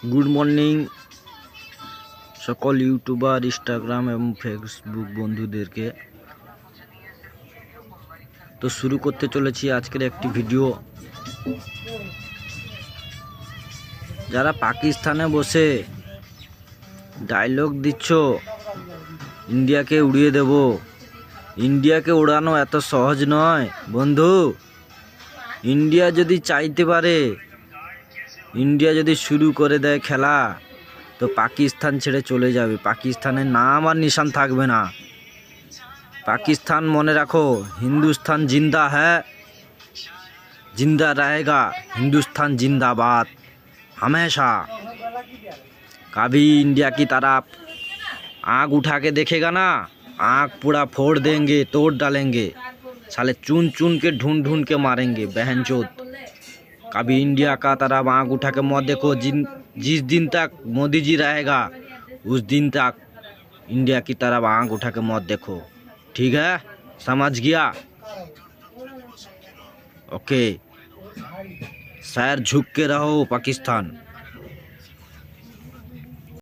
Good morning सकल YouTuber Instagram एवं Facebook बंधुदेरके। तो शुरू करते चलेছি आजकेर एक भिडियो। যারা পাকিস্তানে বসে ডায়লগ দিচ্ছ ইন্ডিয়াকে উড়িয়ে দেব, ইন্ডিয়াকে উড়ানো এত সহজ নয় বন্ধু। ইন্ডিয়া যদি চাইতে পারে, ইন্ডিয়া যদি শুরু করে দেয় খেলা, তো পাকিস্তান ছেড়ে চলে যাবে। পাকিস্তানের নাম আর নিশান থাকবে না। पाकिस्तान मने रखो, हिंदुस्तान जिंदा है, जिंदा रहेगा। हिंदुस्तान जिंदाबाद हमेशा। कभी इंडिया की तरफ आँख उठा के देखेगा ना, आँख पूरा फोड़ देंगे, तोड़ डालेंगे। साले चुन चुन के ढूंढ ढूंढ के मारेंगे बहनचोद। कभी इंडिया का तरफ आँख उठा के मत देखो। जिस दिन तक मोदी जी रहेगा उस दिन तक इंडिया की तरफ आँख उठा के मत देखो, ठीक है? समझ गया? ओके। सर झुक के रहो पाकिस्तान।